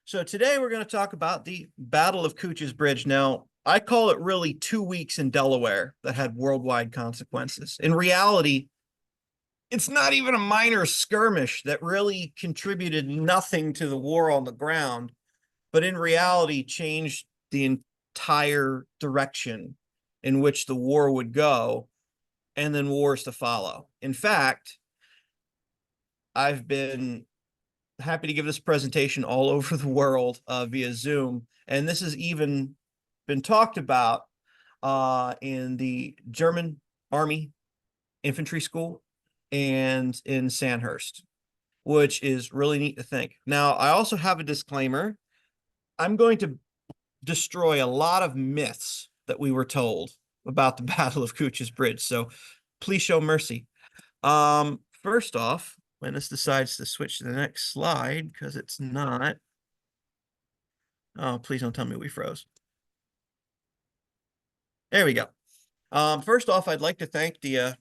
So today we're going to talk about the Battle of Cooch's Bridge. Now, I call it really 2 weeks in Delaware that had worldwide consequences. In reality, it's not even a minor skirmish that really contributed nothing to the war on the ground, but in reality changed the entire direction in which the war would go and then wars to follow. In fact, I've been happy to give this presentation all over the world via Zoom. And this has even been talked about in the German Army Infantry School and in Sandhurst, which is really neat to think. Now, I also have a disclaimer. I'm going to destroy a lot of myths that we were told about the Battle of Cooch's Bridge. So please show mercy. First off, when this decides to switch to the next slide, because it's not. Oh, please don't tell me we froze. There we go. First off, I'd like to thank the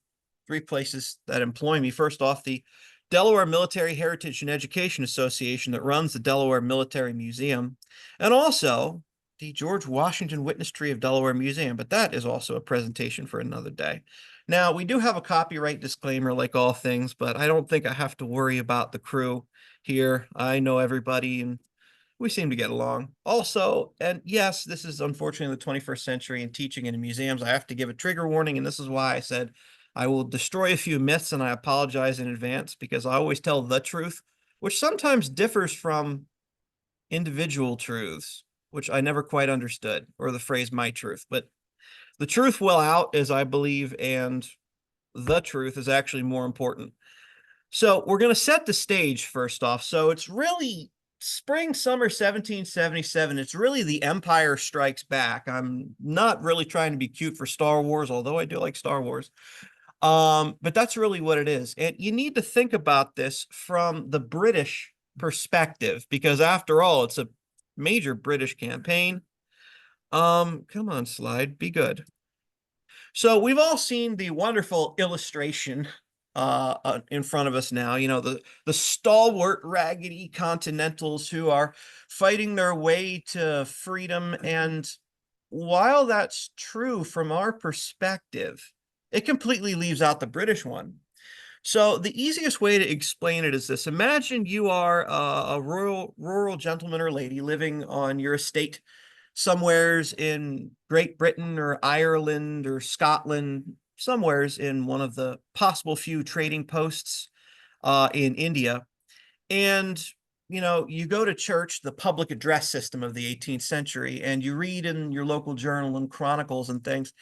three places that employ me. First off, the Delaware Military Heritage and Education Association that runs the Delaware Military Museum, and also the George Washington Witness Tree of Delaware Museum, but that is also a presentation for another day. Now, we do have a copyright disclaimer like all things, but I don't think I have to worry about the crew here. I know everybody and we seem to get along. Also, and yes, this is unfortunately the 21st century and teaching in museums. I have to give a trigger warning, and this is why I said I will destroy a few myths, and I apologize in advance because I always tell the truth, which sometimes differs from individual truths, which I never quite understood, or the phrase my truth. But the truth will out, as I believe, and the truth is actually more important. So we're going to set the stage first off. So it's really spring, summer 1777. It's really the Empire Strikes Back. I'm not really trying to be cute for Star Wars, although I do like Star Wars. But that's really what it is. And you need to think about this from the British perspective, because after all, it's a major British campaign. Come on, slide, be good. So we've all seen the wonderful illustration in front of us now. You know, the stalwart, raggedy Continentals who are fighting their way to freedom. And while that's true from our perspective, it completely leaves out the British one. So the easiest way to explain it is this. Imagine you are a rural gentleman or lady living on your estate somewheres in Great Britain or Ireland or Scotland, somewheres in one of the possible few trading posts in India. And, you know, you go to church, the public address system of the 18th century, and you read in your local journal and chronicles and things.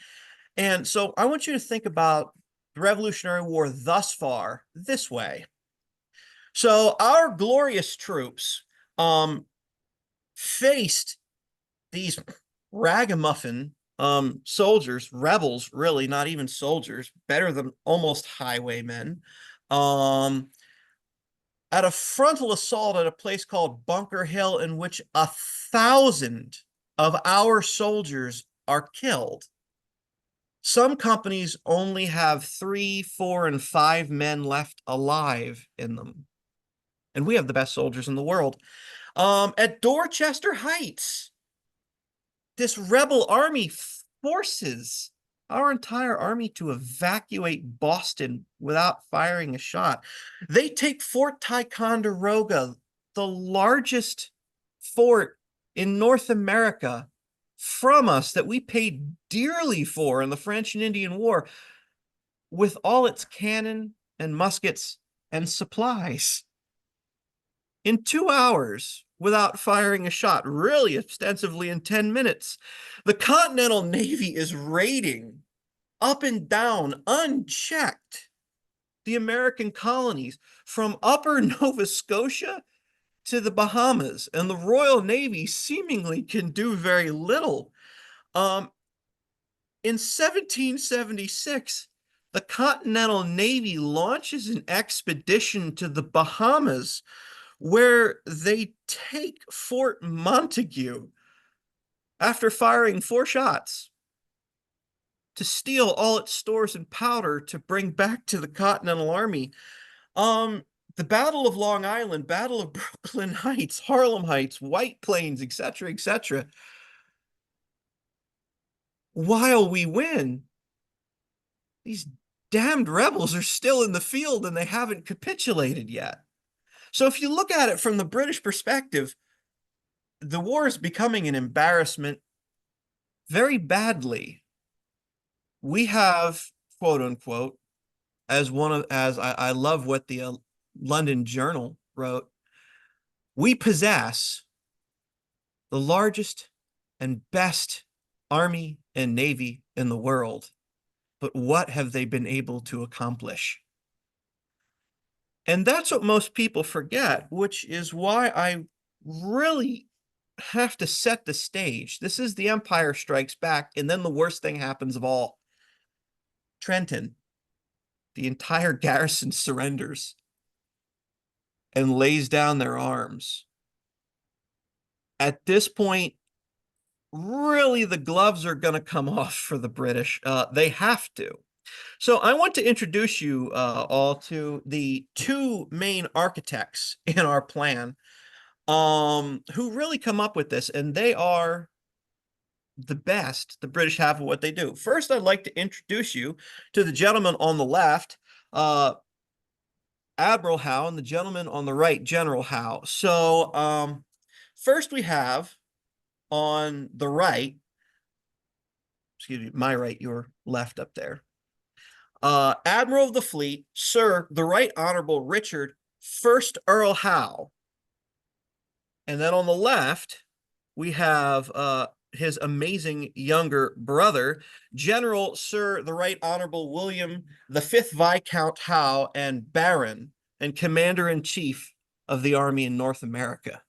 And so I want you to think about the Revolutionary War thus far this way. So our glorious troops faced these ragamuffin soldiers, rebels, really, not even soldiers, better than almost highwaymen, um, at a frontal assault at a place called Bunker Hill, in which 1,000 of our soldiers are killed. Some companies only have 3, 4, and 5 men left alive in them. And we have the best soldiers in the world. At Dorchester Heights, this rebel army forces our entire army to evacuate Boston without firing a shot. They take Fort Ticonderoga, the largest fort in North America, from us that we paid dearly for in the French and Indian War, with all its cannon and muskets and supplies. In 2 hours, without firing a shot, really ostensibly in 10 minutes. The Continental Navy is raiding up and down, unchecked, the American colonies from upper Nova Scotia to the Bahamas, and the Royal Navy seemingly can do very little. In 1776, the Continental Navy launches an expedition to the Bahamas where they take Fort Montague after firing 4 shots to steal all its stores and powder to bring back to the Continental Army. the Battle of Long Island, Battle of Brooklyn Heights, Harlem Heights, White Plains, etc., etc. While we win, these damned rebels are still in the field and they haven't capitulated yet. So if you look at it from the British perspective, the war is becoming an embarrassment very badly. We have, quote unquote, as I love what the London Journal wrote, we possess the largest and best army and navy in the world. But what have they been able to accomplish? And that's what most people forget, which is why I really have to set the stage. This is The Empire Strikes Back, and then the worst thing happens of all. Trenton, the entire garrison surrenders and lays down their arms. At this point, really the gloves are going to come off for the British. They have to. So I want to introduce you all to the two main architects in our plan, who really come up with this, and they are the best the British have at what they do. First, I'd like to introduce you to the gentleman on the left, Admiral Howe, and the gentleman on the right, General Howe. So first we have on the right, excuse me, my right, your left up there, Admiral of the Fleet, Sir the Right Honorable Richard First Earl Howe. And then on the left, we have his amazing younger brother, General Sir the Right Honorable William the Fifth Viscount Howe, and Baron and Commander-in-Chief of the Army in North America.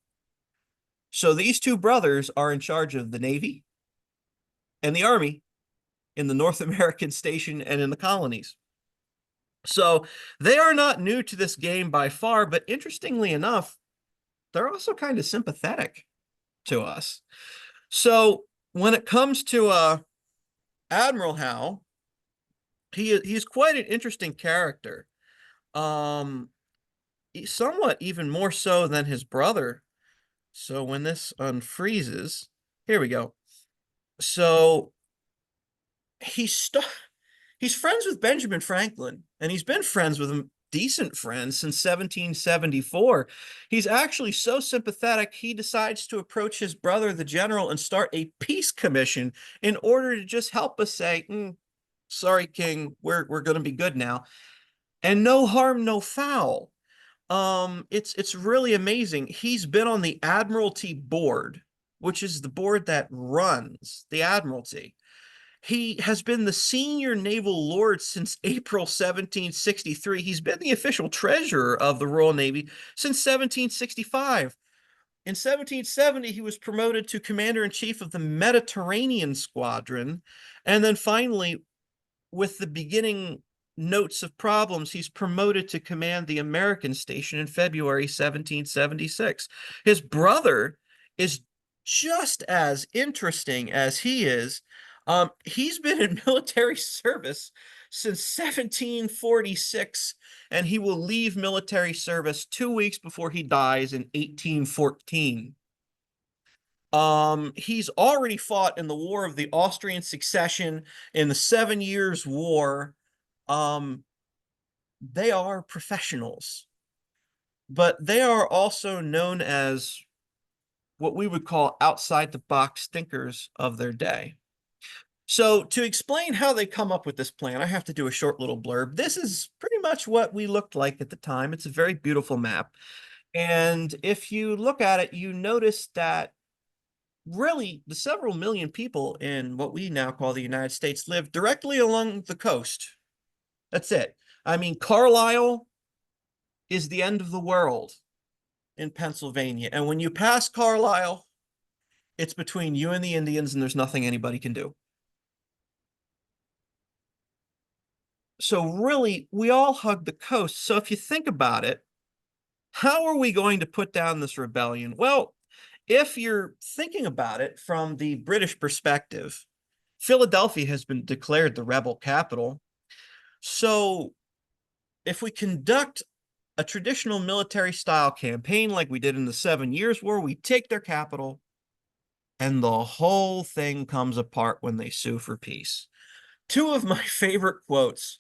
So these two brothers are in charge of the Navy and the Army in the North American station and in the colonies. So they are not new to this game by far, but interestingly enough, they're also kind of sympathetic to us. So when it comes to Admiral Howe, he's quite an interesting character. Somewhat even more so than his brother. So when this unfreezes, here we go. So he's friends with Benjamin Franklin, and he's been friends with him, decent friends, since 1774. He's actually so sympathetic, he decides to approach his brother, the general, and start a peace commission in order to just help us say, sorry, King, we're going to be good now. And no harm, no foul. It's really amazing. He's been on the Admiralty Board, which is the board that runs the Admiralty. He has been the senior naval lord since April 1763. He's been the official treasurer of the Royal Navy since 1765. In 1770, he was promoted to commander-in-chief of the Mediterranean Squadron. And then finally, with the beginning notes of problems, he's promoted to command the American station in February 1776. His brother is just as interesting as he is. He's been in military service since 1746, and he will leave military service 2 weeks before he dies in 1814. He's already fought in the War of the Austrian Succession, in the 7 Years' War. They are professionals, but they are also known as what we would call outside-the-box thinkers of their day. So to explain how they come up with this plan, I have to do a short little blurb. This is pretty much what we looked like at the time. It's a very beautiful map. And if you look at it, you notice that really the several million people in what we now call the United States live directly along the coast. That's it. I mean, Carlisle is the end of the world in Pennsylvania. And when you pass Carlisle, it's between you and the Indians, and there's nothing anybody can do. So really, we all hug the coast. So if you think about it, how are we going to put down this rebellion? Well, if you're thinking about it from the British perspective, Philadelphia has been declared the rebel capital. So if we conduct a traditional military style campaign like we did in the 7 Years' War. We take their capital, and the whole thing comes apart when they sue for peace. Two of my favorite quotes.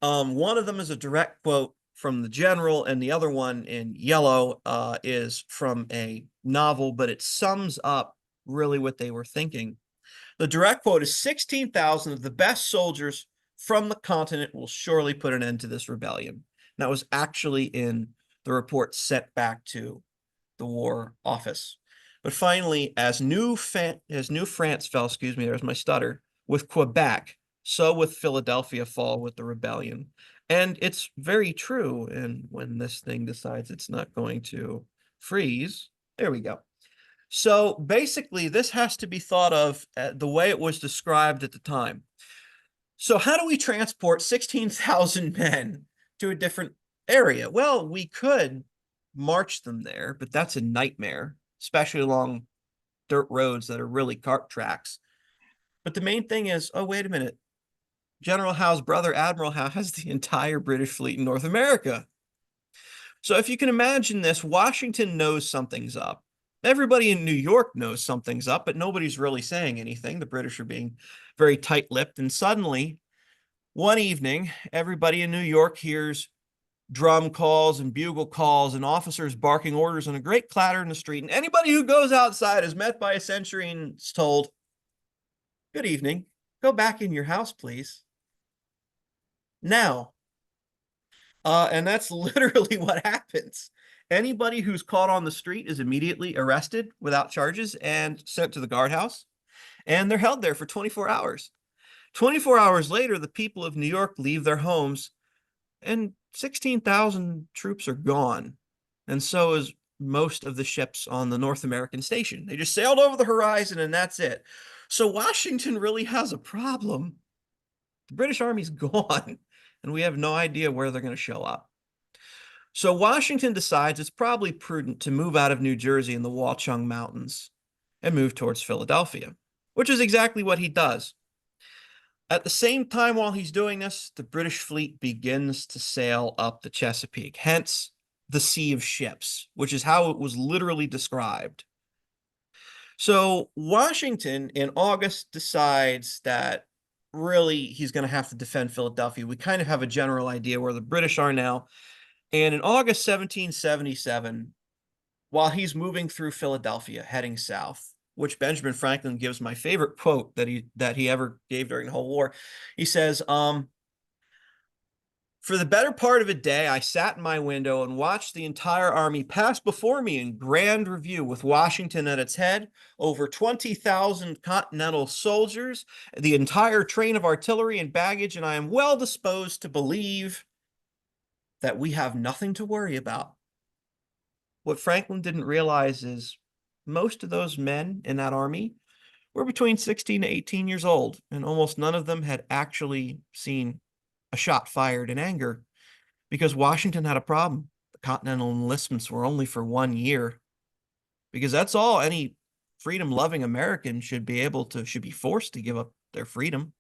One of them is a direct quote from the general, and the other one in yellow is from a novel, but it sums up really what they were thinking. The direct quote is 16,000 of the best soldiers from the continent will surely put an end to this rebellion. And that was actually in the report sent back to the War Office. But finally, as New France fell, excuse me, there's my stutter, with Quebec, so with Philadelphia fall with the rebellion. And it's very true. And when this thing decides it's not going to freeze, there we go. So basically, this has to be thought of the way it was described at the time. So how do we transport 16,000 men to a different area? Well, we could march them there, but that's a nightmare, especially along dirt roads that are really cart tracks. But the main thing is, oh, wait a minute. General Howe's brother, Admiral Howe, has the entire British fleet in North America. So if you can imagine this, Washington knows something's up. Everybody in New York knows something's up, but nobody's really saying anything. The British are being very tight-lipped. And suddenly, one evening, everybody in New York hears drum calls and bugle calls and officers barking orders and a great clatter in the street. And anybody who goes outside is met by a sentry and is told, "Good evening. Go back in your house, please." Now, and that's literally what happens. Anybody who's caught on the street is immediately arrested without charges and sent to the guardhouse, and they're held there for 24 hours. 24 hours later, the people of New York leave their homes, and 16,000 troops are gone. And so is most of the ships on the North American station. They just sailed over the horizon, and that's it. So Washington really has a problem. The British Army's gone, and we have no idea where they're going to show up. So Washington decides it's probably prudent to move out of New Jersey in the Watchung Mountains and move towards Philadelphia, which is exactly what he does. At the same time while he's doing this, the British fleet begins to sail up the Chesapeake, hence the Sea of Ships, which is how it was literally described. So Washington in August decides that really he's going to have to defend Philadelphia. We kind of have a general idea where the British are now. And in August 1777, while he's moving through Philadelphia, heading south, which Benjamin Franklin gives my favorite quote that he ever gave during the whole war, he says, "For the better part of a day, I sat in my window and watched the entire army pass before me in grand review, with Washington at its head, over 20,000 Continental soldiers, the entire train of artillery and baggage, and I am well disposed to believe that we have nothing to worry about." What Franklin didn't realize is most of those men in that army were between 16 to 18 years old, and almost none of them had actually seen a shot fired in anger, because Washington had a problem. The Continental enlistments were only for 1 year, because that's all any freedom-loving American should be forced to give up their freedom.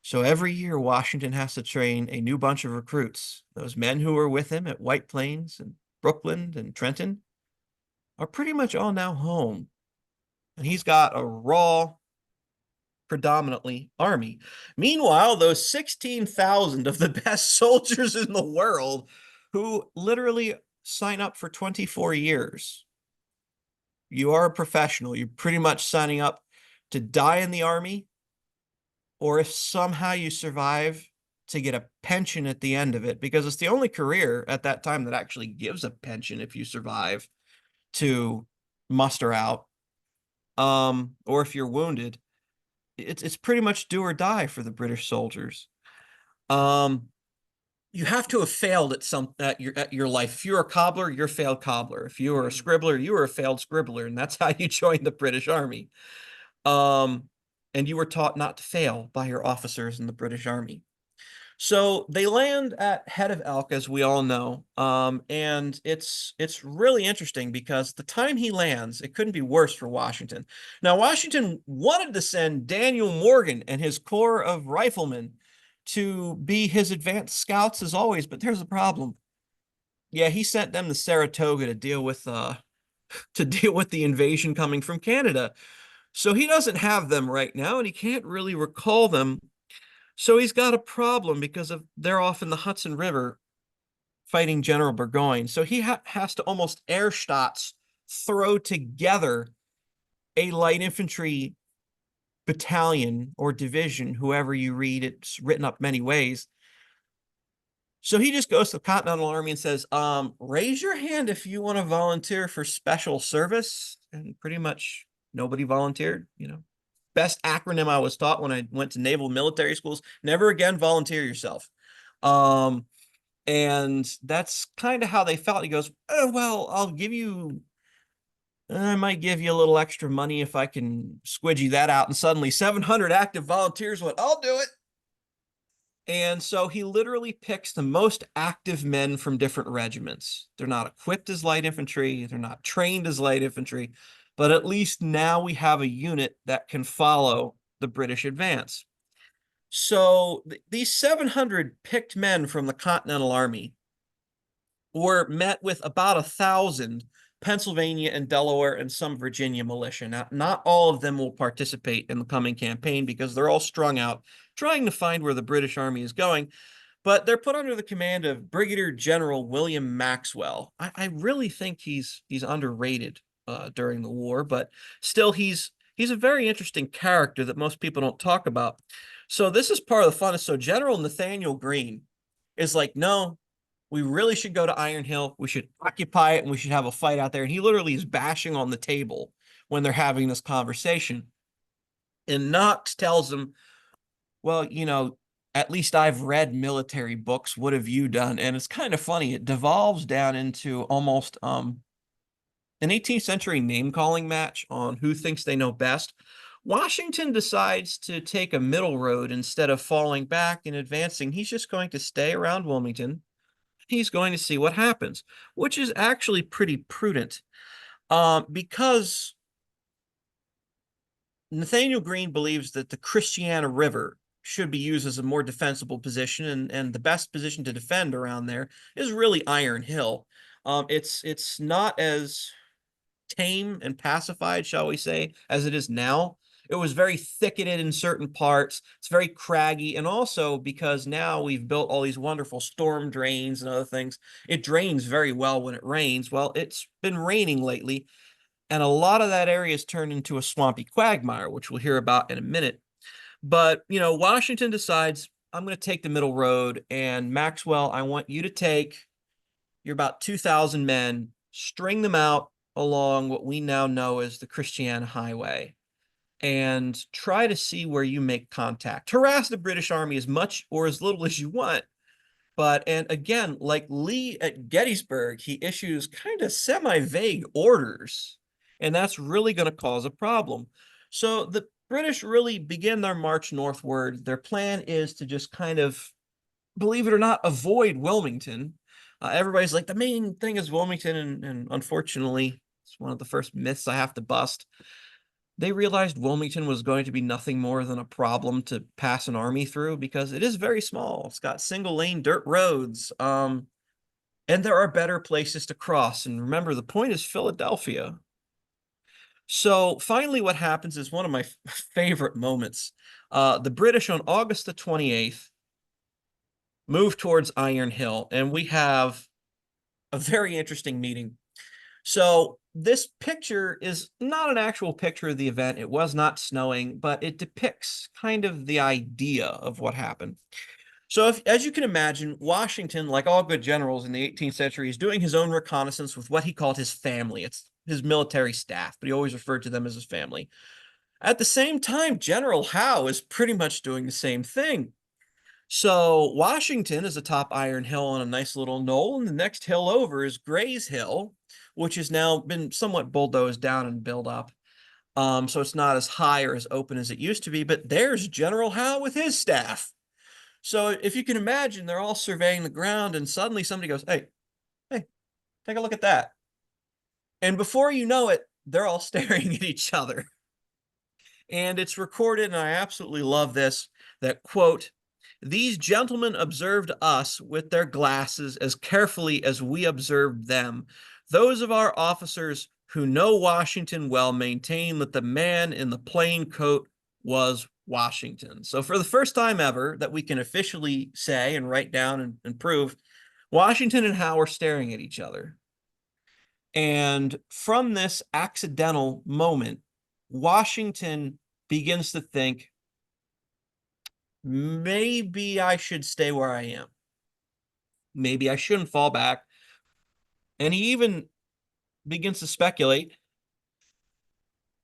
So every year, Washington has to train a new bunch of recruits. Those men who were with him at White Plains and Brooklyn and Trenton are pretty much all now home. And he's got a raw, predominantly army. Meanwhile, those 16,000 of the best soldiers in the world who literally sign up for 24 years. You are a professional. You're pretty much signing up to die in the army, or if somehow you survive, to get a pension at the end of it, because it's the only career at that time that actually gives a pension if you survive to muster out, or if you're wounded. It's pretty much do or die for the British soldiers. You have to have failed at your life. If you're a cobbler, you're a failed cobbler. If you were a scribbler, you were a failed scribbler, and that's how you joined the British Army. And you were taught not to fail by your officers in the British Army. So they land at Head of Elk, as we all know, and it's really interesting because the time he lands, it couldn't be worse for Washington. Now, Washington wanted to send Daniel Morgan and his corps of riflemen to be his advanced scouts as always, but there's a problem. Yeah, he sent them to Saratoga to deal with the invasion coming from Canada. So he doesn't have them right now, and he can't really recall them. So he's got a problem because of they're off in the Hudson River fighting General Burgoyne. So he has to almost air shots throw together a light infantry battalion or division, whoever you read, it's written up many ways. So he just goes to the Continental Army and says, raise your hand if you want to volunteer for special service. And pretty much nobody volunteered, you know. Best acronym I was taught when I went to naval military schools, never again volunteer yourself. And that's kind of how they felt. He goes, oh, well, I might give you a little extra money if I can squidgy that out. And suddenly 700 active volunteers went, I'll do it. And so he literally picks the most active men from different regiments. They're not equipped as light infantry, they're not trained as light infantry, but at least now we have a unit that can follow the British advance. So these 700 picked men from the Continental Army were met with about 1,000 Pennsylvania and Delaware and some Virginia militia. Now, not all of them will participate in the coming campaign because they're all strung out trying to find where the British Army is going, but they're put under the command of Brigadier General William Maxwell. I really think he's underrated during the war, but still he's a very interesting character that most people don't talk about. So this is part of the fun. So General Nathaniel Greene is like, no, we really should go to Iron Hill. We should occupy it and we should have a fight out there. And he literally is bashing on the table when they're having this conversation. And Knox tells him, well, you know, at least I've read military books. What have you done? And it's kind of funny. It devolves down into almost an 18th century name calling match on who thinks they know best. Washington decides to take a middle road instead of falling back and advancing. He's just going to stay around Wilmington. He's going to see what happens, which is actually pretty prudent because Nathaniel Greene believes that the Christiana River should be used as a more defensible position, and the best position to defend around there is really Iron Hill. It's not as tame and pacified, shall we say, as it is now. It was very thicketed in certain parts. It's very craggy. And also because now we've built all these wonderful storm drains and other things, it drains very well when it rains. Well, it's been raining lately, and a lot of that area is turned into a swampy quagmire, which we'll hear about in a minute. But, you know, Washington decides, I'm going to take the middle road, and Maxwell, I want you to take you're about 2,000 men, string them out along what we now know as the Christiana Highway, and try to see where you make contact. Harass the British Army as much or as little as you want. But, and again, like Lee at Gettysburg, he issues kind of semi-vague orders, and that's really going to cause a problem. So the British really begin their march northward. Their plan is to just kind of, believe it or not, avoid Wilmington. Everybody's like, the main thing is Wilmington, and unfortunately, it's one of the first myths I have to bust. They realized Wilmington was going to be nothing more than a problem to pass an army through because it is very small. It's got single lane dirt roads, and there are better places to cross. And remember, the point is Philadelphia. So finally, what happens is one of my favorite moments. The British on August the 28th move towards Iron Hill, and we have a very interesting meeting. So this picture is not an actual picture of the event. It was not snowing, but it depicts kind of the idea of what happened. So as you can imagine, Washington, like all good generals in the 18th century, is doing his own reconnaissance with what he called his family. It's his military staff, but he always referred to them as his family. At the same time, General Howe is pretty much doing the same thing. So Washington is atop Iron Hill on a nice little knoll, and the next hill over is Gray's Hill, which has now been somewhat bulldozed down and built up. So it's not as high or as open as it used to be, but there's General Howe with his staff. So if you can imagine, they're all surveying the ground, and suddenly somebody goes, hey, take a look at that. And before you know it, they're all staring at each other. And it's recorded, and I absolutely love this, that quote, These gentlemen observed us with their glasses as carefully as we observed them. Those of our officers who know Washington well maintain that the man in the plain coat was Washington. So for the first time ever that we can officially say and write down and prove, Washington and Howe are staring at each other. And from this accidental moment, Washington begins to think, maybe I should stay where I am. Maybe I shouldn't fall back. And he even begins to speculate,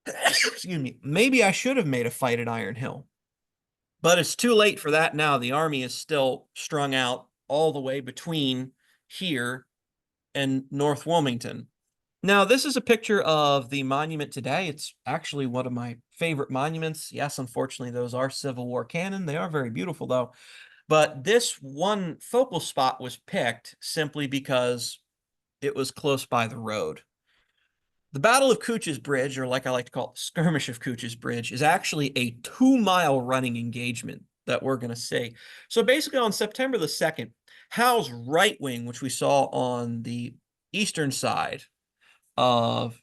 excuse me, maybe I should have made a fight at Iron Hill. But it's too late for that now. The army is still strung out all the way between here and North Wilmington. Now, this is a picture of the monument today. It's actually one of my favorite monuments. Yes, unfortunately, those are Civil War cannon. They are very beautiful, though. But this one focal spot was picked simply because it was close by the road. The Battle of Cooch's Bridge, or like I like to call it, the skirmish of Cooch's Bridge, is actually a 2-mile running engagement that we're going to see. So basically on September the 2nd, Howe's right wing, which we saw on the eastern side of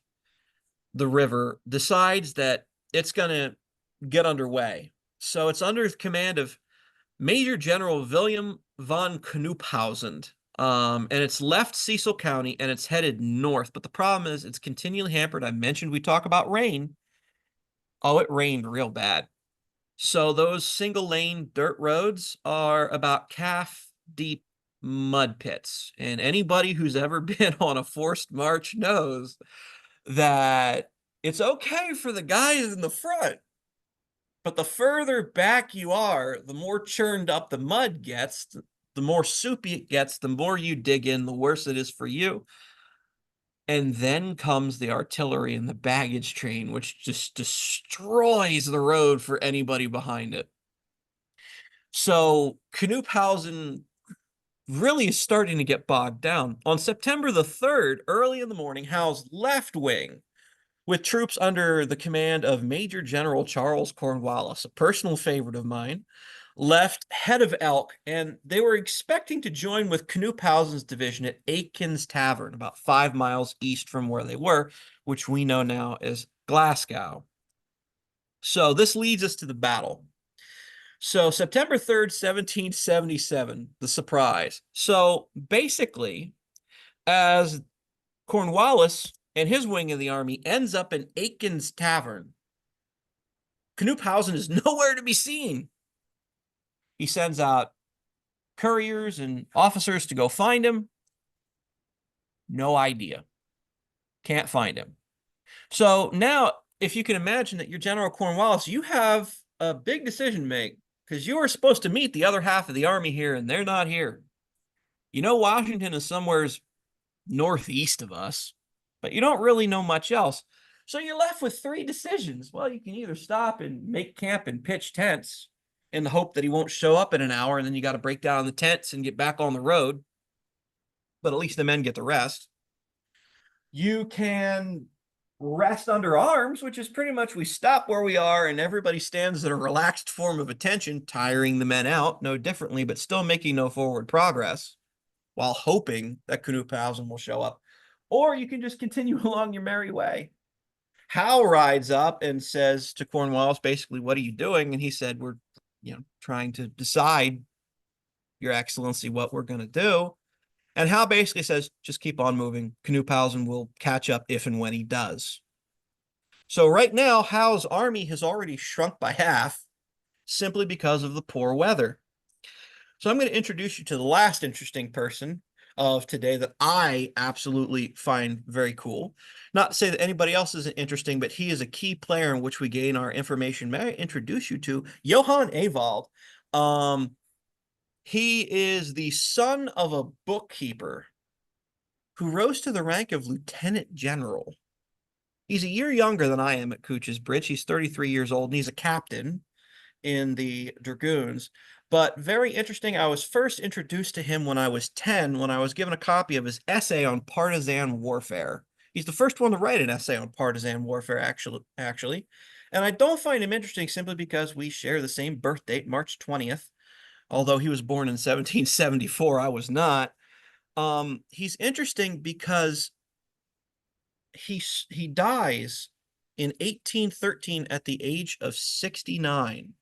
the river, decides that it's going to get underway. So it's under the command of Major General William von Knuphausen, and it's left Cecil County and it's headed north. But the problem is it's continually hampered. I mentioned we talk about rain. Oh, it rained real bad. So those single lane dirt roads are about calf deep mud pits. And anybody who's ever been on a forced march knows that it's okay for the guys in the front. But the further back you are, the more churned up the mud gets, the more soupy it gets, the more you dig in, the worse it is for you. And then comes the artillery and the baggage train, which just destroys the road for anybody behind it. So Knuphausen really is starting to get bogged down. On September the 3rd, early in the morning, Howe's left wing, with troops under the command of Major General Charles Cornwallis, a personal favorite of mine, left head of Elk, and they were expecting to join with Knuphausen's division at Aitken's Tavern, about 5 miles east from where they were, which we know now as Glasgow. So this leads us to the battle. So September 3rd, 1777, the surprise. So basically, as Cornwallis and his wing of the army ends up in Aitken's Tavern, Knuphausen is nowhere to be seen. He sends out couriers and officers to go find him. No idea. Can't find him. So now, if you can imagine that you're General Cornwallis, you have a big decision to make, because you are supposed to meet the other half of the army here, and they're not here. You know Washington is somewheres northeast of us, but you don't really know much else. So you're left with 3 decisions. Well, you can either stop and make camp and pitch tents in the hope that he won't show up in an hour, and then you got to break down the tents and get back on the road. But at least the men get the rest. You can rest under arms, which is pretty much we stop where we are and everybody stands in a relaxed form of attention, tiring the men out, no differently, but still making no forward progress, while hoping that Knuphausen will show up. Or you can just continue along your merry way. Howe rides up and says to Cornwallis, basically, what are you doing? And he said, we're trying to decide, Your Excellency, what we're going to do. And Howe basically says, just keep on moving. Knuphausen will catch up if and when he does. So right now, Howe's army has already shrunk by half simply because of the poor weather. So I'm going to introduce you to the last interesting person of today that I absolutely find very cool. Not to say that anybody else isn't interesting, but he is a key player in which we gain our information. May I introduce you to Johann Ewald? He is the son of a bookkeeper who rose to the rank of lieutenant general. He's a year younger than I am at Cooch's Bridge. He's 33 years old, and he's a captain in the Dragoons. But very interesting, I was first introduced to him when I was 10, when I was given a copy of his essay on partisan warfare. He's the first one to write an essay on partisan warfare, actually. And I don't find him interesting simply because we share the same birth date, March 20th. although he was born in 1774. I was not. He's interesting because he dies in 1813 at the age of 69,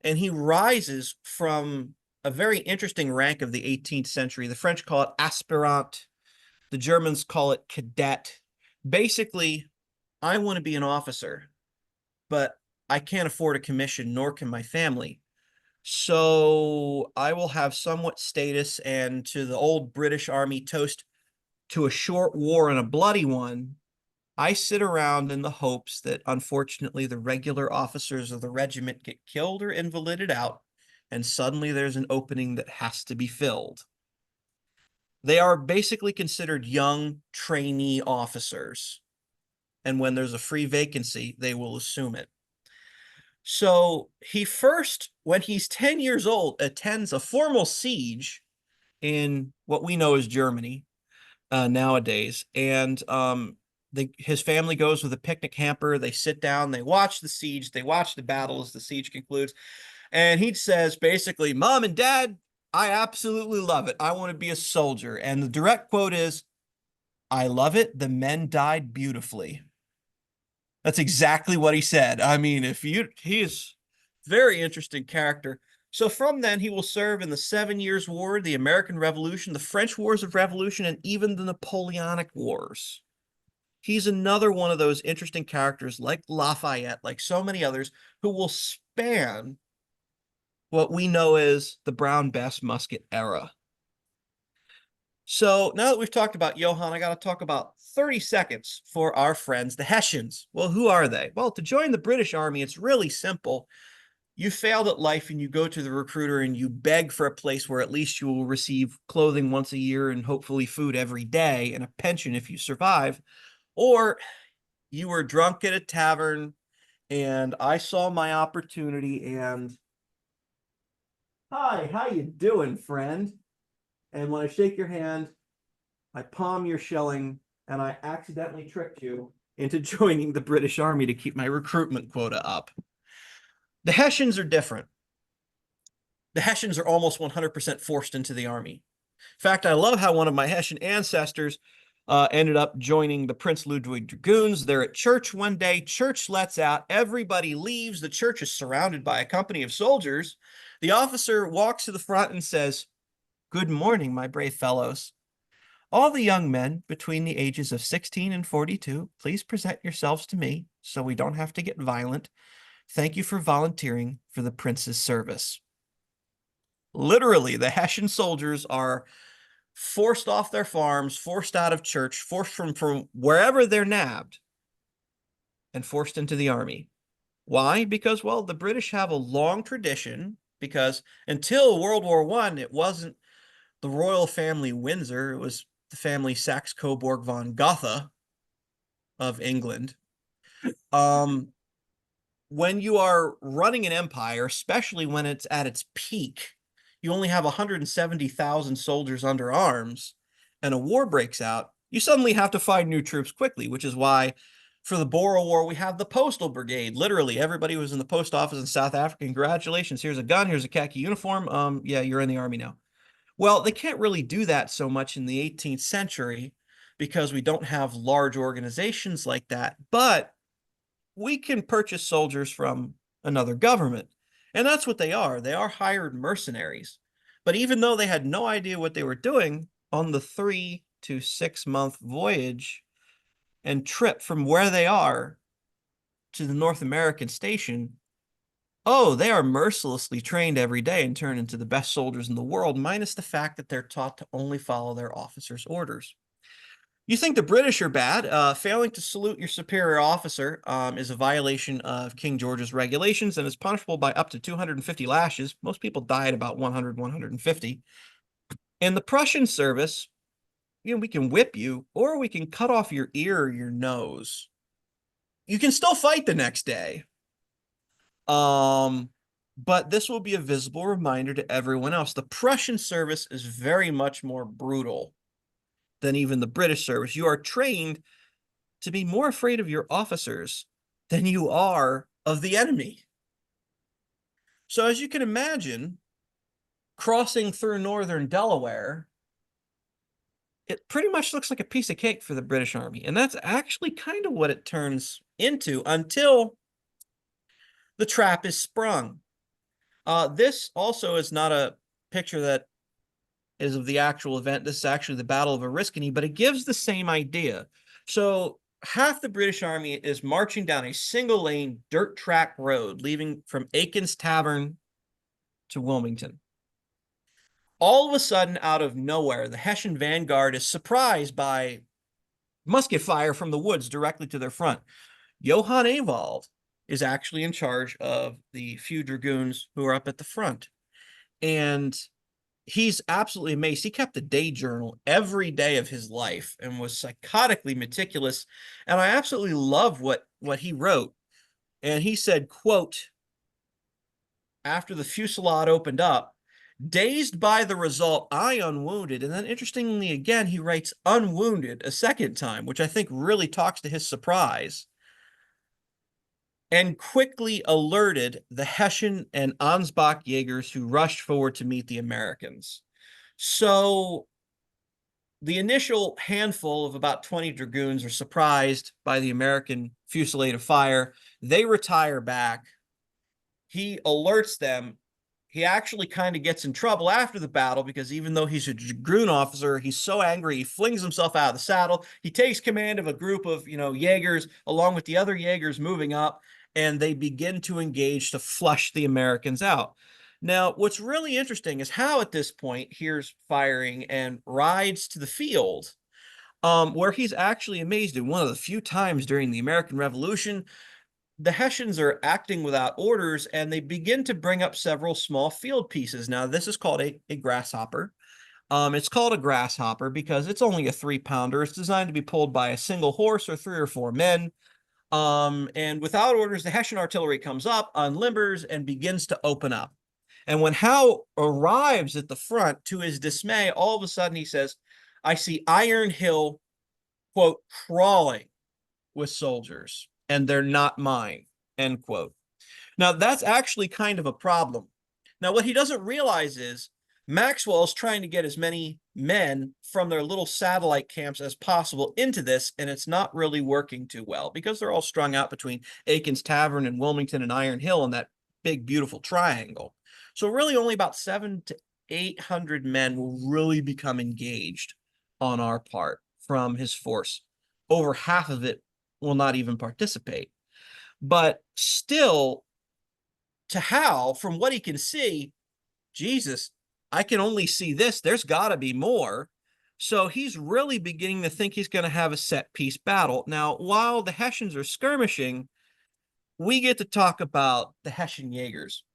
and he rises from a very interesting rank of the 18th century. The French call it aspirant, the Germans call it cadet. Basically, I want to be an officer, but I can't afford a commission, nor can my family. So I will have somewhat status, and to the old British Army toast to a short war and a bloody one, I sit around in the hopes that unfortunately the regular officers of the regiment get killed or invalided out, and suddenly there's an opening that has to be filled. They are basically considered young trainee officers, and when there's a free vacancy, they will assume it. So he first, when he's 10 years old, attends a formal siege in what we know as Germany nowadays. And his family goes with a picnic hamper. They sit down, they watch the siege, they watch the battle as the siege concludes. And he says basically, Mom and Dad, I absolutely love it. I want to be a soldier. And the direct quote is, I love it. The men died beautifully. That's exactly what he said. I mean, he is very interesting character. So from then, he will serve in the 7 Years' War, the American Revolution, the French Wars of Revolution, and even the Napoleonic Wars. He's another one of those interesting characters like Lafayette, like so many others, who will span what we know as the Brown Bess Musket era. So now that we've talked about Johann, I got to talk about 30 seconds for our friends, the Hessians. Well, who are they? Well, to join the British Army, it's really simple. You failed at life and you go to the recruiter and you beg for a place where at least you will receive clothing once a year and hopefully food every day and a pension if you survive. Or you were drunk at a tavern and I saw my opportunity and, hi, how you doing, friend? And when I shake your hand, I palm your shilling, and I accidentally tricked you into joining the British Army to keep my recruitment quota up. The Hessians are different. The Hessians are almost 100% forced into the army. In fact, I love how one of my Hessian ancestors ended up joining the Prince Ludwig Dragoons. They're at church one day. Church lets out. Everybody leaves. The church is surrounded by a company of soldiers. The officer walks to the front and says, "Good morning, my brave fellows. All the young men between the ages of 16 and 42, please present yourselves to me so we don't have to get violent. Thank you for volunteering for the prince's service." Literally, the Hessian soldiers are forced off their farms, forced out of church, forced from wherever they're nabbed, and forced into the army. Why? Because, well, the British have a long tradition, because until World War I, it wasn't the royal family Windsor, it was the family Saxe-Coburg von Gotha of England. When you are running an empire, especially when it's at its peak, you only have 170,000 soldiers under arms, and a war breaks out, you suddenly have to find new troops quickly, which is why for the Boer War, we have the Postal Brigade. Literally, everybody was in the post office in South Africa. Congratulations, here's a gun, here's a khaki uniform. Yeah, you're in the army now. Well, they can't really do that so much in the 18th century because we don't have large organizations like that, but we can purchase soldiers from another government. And that's what they are. They are hired mercenaries. But even though they had no idea what they were doing on the 3 to 6 month voyage and trip from where they are to the North American station, oh, they are mercilessly trained every day and turn into the best soldiers in the world, minus the fact that they're taught to only follow their officers' orders. You think the British are bad? Failing to salute your superior officer is a violation of King George's regulations and is punishable by up to 250 lashes. Most people die at about 100, 150. In the Prussian service, we can whip you or we can cut off your ear or your nose. You can still fight the next day. But this will be a visible reminder to everyone else. The Prussian service is very much more brutal than even the British service. You are trained to be more afraid of your officers than you are of the enemy. So as you can imagine, crossing through northern Delaware, it pretty much looks like a piece of cake for the British Army. And that's actually kind of what it turns into until the trap is sprung. This also is not a picture that is of the actual event. This is actually the Battle of Oriskany, but it gives the same idea. So half the British Army is marching down a single lane dirt track road, leaving from Aiken's Tavern to Wilmington. All of a sudden, out of nowhere, the Hessian vanguard is surprised by musket fire from the woods directly to their front. Johann Ewald is actually in charge of the few dragoons who are up at the front. And he's absolutely amazed. He kept a day journal every day of his life and was psychotically meticulous. And I absolutely love what he wrote. And he said, quote, after the fusillade opened up, dazed by the result, I unwounded. And then interestingly, again, he writes unwounded a second time, which I think really talks to his surprise, and quickly alerted the Hessian and Ansbach Jaegers who rushed forward to meet the Americans. So the initial handful of about 20 dragoons are surprised by the American fusillade of fire. They retire back. He alerts them. He actually kind of gets in trouble after the battle because even though he's a dragoon officer, he's so angry, he flings himself out of the saddle. He takes command of a group of, Jaegers along with the other Jaegers moving up, and they begin to engage to flush the Americans out. Now, what's really interesting is Howe at this point hears firing and rides to the field, where he's actually amazed in one of the few times during the American Revolution the Hessians are acting without orders, and they begin to bring up several small field pieces. Now, this is called a grasshopper. It's called a grasshopper because it's only a 3-pounder. It's designed to be pulled by a single horse or 3 or 4 men. And without orders, the Hessian artillery comes up, unlimbers, and begins to open up. And when Howe arrives at the front, to his dismay, all of a sudden he says, I see Iron Hill, quote, crawling with soldiers, and they're not mine, end quote. Now, that's actually kind of a problem. Now, what he doesn't realize is Maxwell's trying to get as many men from their little satellite camps as possible into this, and it's not really working too well because they're all strung out between Aiken's Tavern and Wilmington and Iron Hill in that big, beautiful triangle. So really only about 700 to 800 men will really become engaged on our part from his force. Over half of it will not even participate. But still, to Howe, from what he can see, Jesus, I can only see this. There's got to be more. So he's really beginning to think he's going to have a set-piece battle. Now, while the Hessians are skirmishing, we get to talk about the Hessian Jaegers.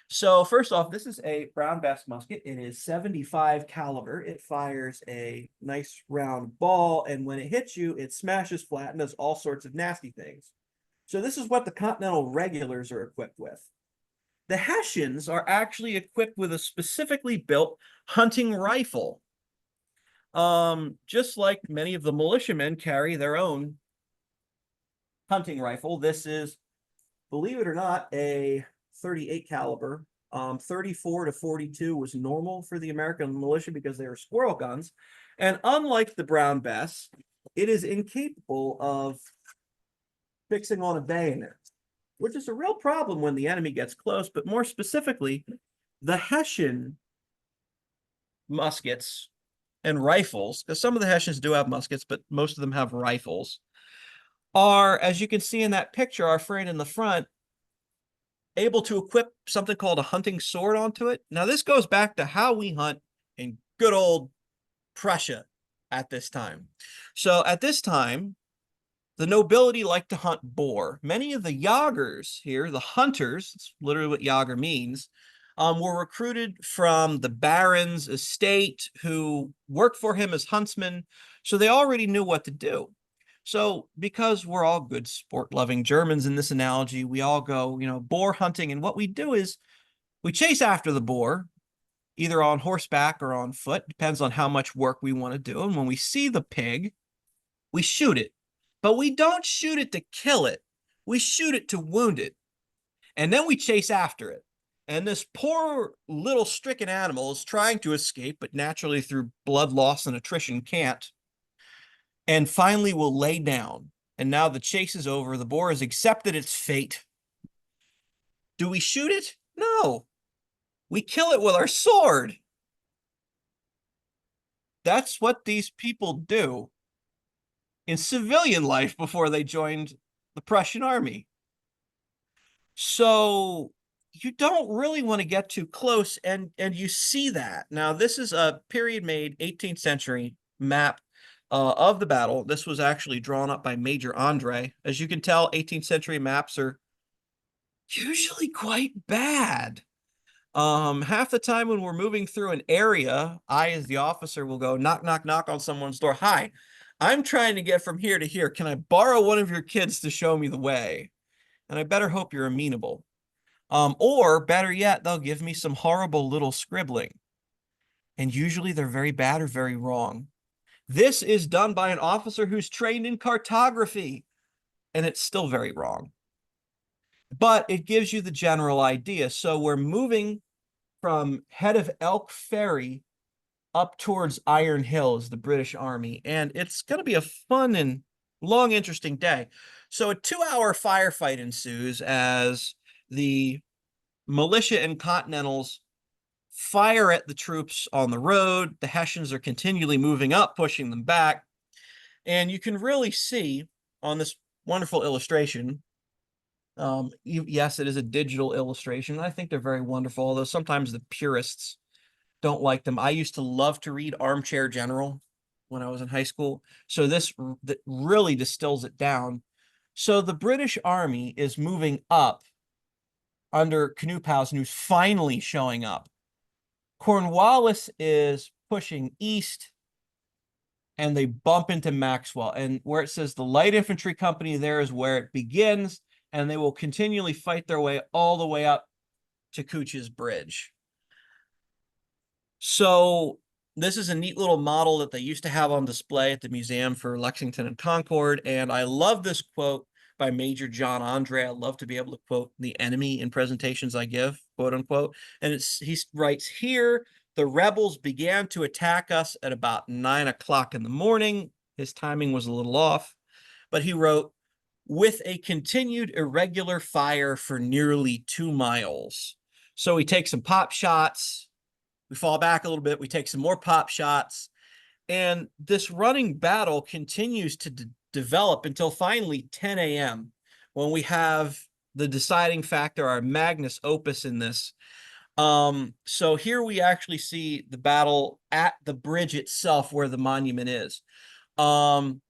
So first off, this is a Brown Bess musket. It is 75 caliber. It fires a nice round ball, and when it hits you, it smashes flat and does all sorts of nasty things. So this is what the Continental regulars are equipped with. The Hessians are actually equipped with a specifically built hunting rifle. Just like many of the militiamen carry their own hunting rifle. This is, believe it or not, a 38 caliber. 34 to 42 was normal for the American militia because they were squirrel guns. And unlike the Brown Bess, it is incapable of fixing on a bayonet, which is a real problem when the enemy gets close. But more specifically, the Hessian muskets and rifles, because some of the Hessians do have muskets, but most of them have rifles, are, as you can see in that picture, our friend in the front, able to equip something called a hunting sword onto it. Now, this goes back to how we hunt in good old Prussia at this time. So at this time, the nobility liked to hunt boar. Many of the Jagers here, the hunters, that's literally what Jager means, were recruited from the baron's estate who worked for him as huntsmen. So they already knew what to do. So because we're all good sport-loving Germans in this analogy, we all go, boar hunting. And what we do is we chase after the boar, either on horseback or on foot, depends on how much work we want to do. And when we see the pig, we shoot it. But we don't shoot it to kill it. We shoot it to wound it. And then we chase after it. And this poor little stricken animal is trying to escape, but naturally through blood loss and attrition can't, and finally will lay down. And now the chase is over. The boar has accepted its fate. Do we shoot it? No. We kill it with our sword. That's what these people do in civilian life before they joined the Prussian army. So you don't really want to get too close, and you see that. Now, this is a period-made 18th century map of the battle. This was actually drawn up by Major Andre. As you can tell, 18th century maps are usually quite bad. Half the time when we're moving through an area, I, as the officer, will go knock, knock, knock on someone's door. Hi, I'm trying to get from here to here. Can I borrow one of your kids to show me the way? And I better hope you're amenable. Or better yet, they'll give me some horrible little scribbling. And usually they're very bad or very wrong. This is done by an officer who's trained in cartography, and it's still very wrong. But it gives you the general idea. So we're moving from Head of Elk Ferry up towards Iron Hills, the British Army, and it's going to be a fun and long, interesting day. So a 2-hour firefight ensues as the militia and Continentals fire at the troops on the road. The Hessians are continually moving up, pushing them back. And you can really see on this wonderful illustration, yes, it is a digital illustration. I think they're very wonderful, although sometimes the purists don't like them. I used to love to read Armchair General when I was in high school. So this really distills it down. So the British Army is moving up under Knuppausen, who's finally showing up. Cornwallis is pushing east, and they bump into Maxwell. And where it says the light infantry company there is where it begins, and they will continually fight their way all the way up to Cooch's Bridge. So this is a neat little model that they used to have on display at the museum for Lexington and Concord. And I love this quote by Major John Andre. I love to be able to quote the enemy in presentations I give, quote unquote. And he writes here, the rebels began to attack us at about 9 o'clock in the morning. His timing was a little off, but he wrote, with a continued irregular fire for nearly 2 miles. So we take some pop shots, we fall back a little bit, we take some more pop shots, and this running battle continues to develop until finally 10 a.m. when we have the deciding factor, our magnus opus in this. So here we actually see the battle at the bridge itself where the monument is. Howe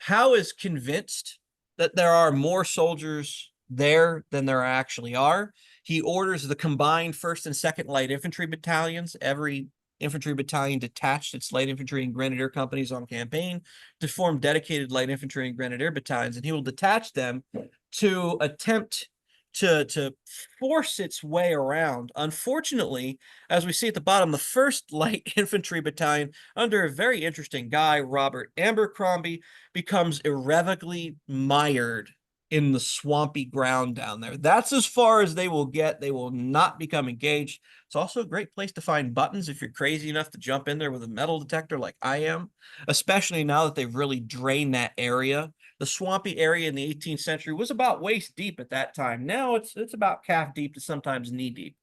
is convinced that there are more soldiers there than there actually are. He orders the combined 1st and 2nd Light Infantry battalions. Every infantry battalion detached its light infantry and grenadier companies on campaign to form dedicated light infantry and grenadier battalions, and he will detach them to attempt to force its way around. Unfortunately, as we see at the bottom, the 1st Light Infantry Battalion, under a very interesting guy, Robert Abercrombie, becomes irrevocably mired in the swampy ground down there. That's as far as they will get. They will not become engaged. It's also a great place to find buttons if you're crazy enough to jump in there with a metal detector like I am, especially now that they've really drained that area. The swampy area in the 18th century was about waist deep at that time. Now it's about calf deep to sometimes knee deep.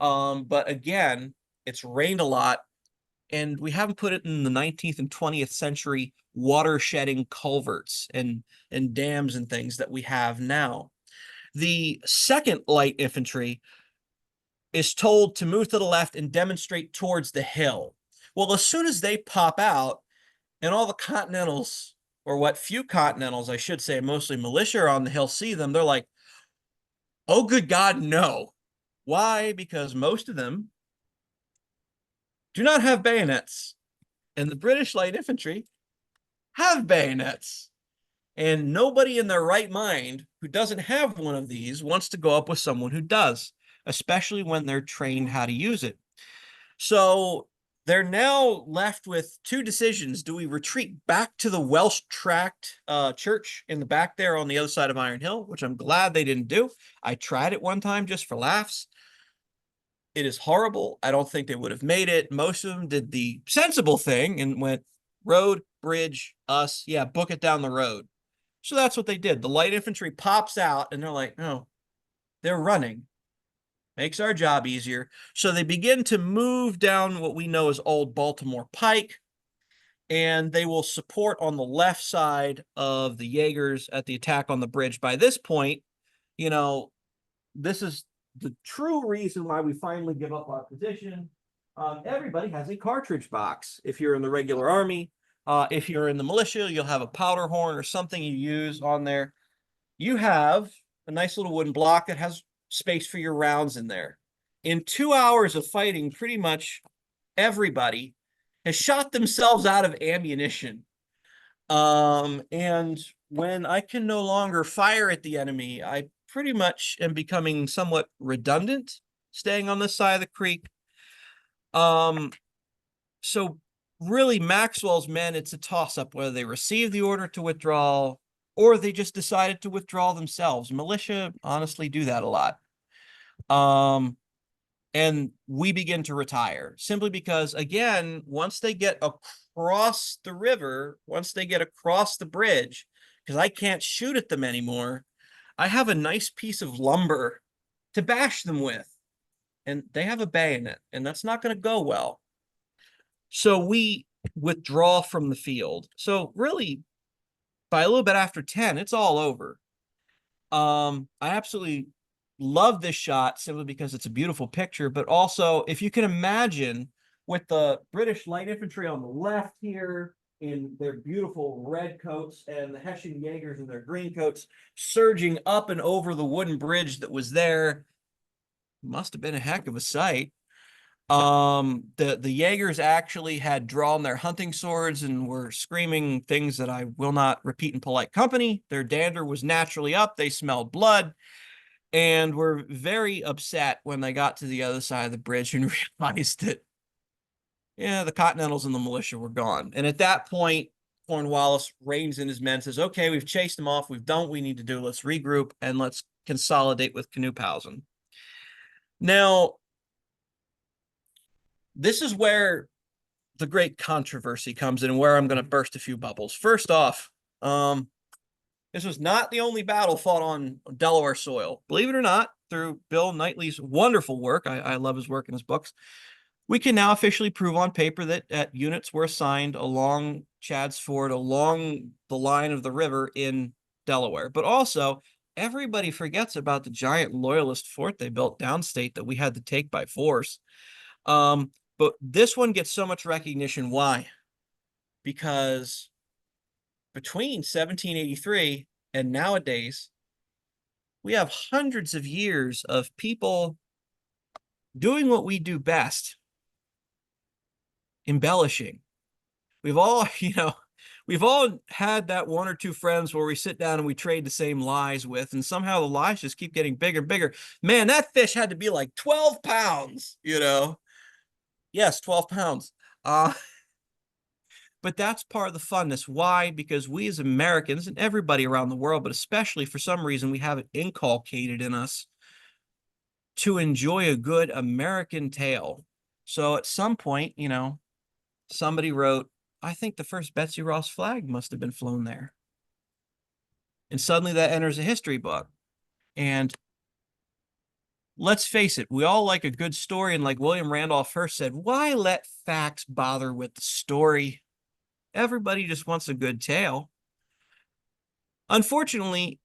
But again, it's rained a lot, and we haven't put it in the 19th and 20th century water shedding culverts and dams and things that we have now. The 2nd Light Infantry is told to move to the left and demonstrate towards the hill. Well, as soon as they pop out and all the Continentals, or what few Continentals, I should say, mostly militia are on the hill, see them, they're like, oh, good God, no. Why? Because most of them do not have bayonets. And the British Light Infantry have bayonets. And nobody in their right mind who doesn't have one of these wants to go up with someone who does, especially when they're trained how to use it. So they're now left with 2 decisions. Do we retreat back to the Welsh Tract church in the back there on the other side of Iron Hill, which I'm glad they didn't do. I tried it one time just for laughs. It is horrible. I don't think they would have made it. Most of them did the sensible thing and went road, bridge, us. Yeah, book it down the road. So that's what they did. The light infantry pops out and they're like, no, they're running. Makes our job easier. So they begin to move down what we know as Old Baltimore Pike, and they will support on the left side of the Jaegers at the attack on the bridge. By this point, you know, this is the true reason why we finally give up our position. Everybody has a cartridge box. If you're in the regular army, if you're in the militia, you'll have a powder horn or something you use on there. You have a nice little wooden block that has space for your rounds in there. In 2 hours of fighting, pretty much everybody has shot themselves out of ammunition. And when I can no longer fire at the enemy, I pretty much am becoming somewhat redundant, staying on this side of the creek. So really Maxwell's men, it's a toss-up whether they receive the order to withdraw or they just decided to withdraw themselves. Militia honestly do that a lot. And we begin to retire simply because, again, once they get across the river, once they get across the bridge, because I can't shoot at them anymore, I have a nice piece of lumber to bash them with. And they have a bayonet, and that's not going to go well. So we withdraw from the field. So really, by a little bit after 10, it's all over. I absolutely love this shot simply because it's a beautiful picture, but also if you can imagine with the British light infantry on the left here in their beautiful red coats and the Hessian Jaegers in their green coats surging up and over the wooden bridge that was there, must have been a heck of a sight. The Jaegers actually had drawn their hunting swords and were screaming things that I will not repeat in polite company. Their dander was naturally up. They smelled blood and were very upset when they got to the other side of the bridge and realized that, yeah, the Continentals and the militia were gone. And at that point, Cornwallis reins in his men, says, okay, we've chased them off. We've done what we need to do. Let's regroup and let's consolidate with Knuphausen. Now, this is where the great controversy comes in and where I'm going to burst a few bubbles. First off, this was not the only battle fought on Delaware soil. Believe it or not, through Bill Knightley's wonderful work, I love his work in his books, we can now officially prove on paper that units were assigned along Chad's Ford, along the line of the river in Delaware. But also, everybody forgets about the giant loyalist fort they built downstate that we had to take by force. But this one gets so much recognition. Why? Because between 1783 and nowadays, we have hundreds of years of people doing what we do best, embellishing. We've all, we've all had that one or two friends where we sit down and we trade the same lies with, and somehow the lies just keep getting bigger and bigger. Man, that fish had to be like 12 pounds, Yes, 12 pounds. But that's part of the funness. Why? Because we as Americans and everybody around the world, but especially for some reason, we have it inculcated in us to enjoy a good American tale. So at some point, somebody wrote, I think the first Betsy Ross flag must have been flown there. And suddenly that enters a history book. And let's face it, we all like a good story. And like William Randolph Hearst said, why let facts bother with the story? Everybody just wants a good tale. Unfortunately,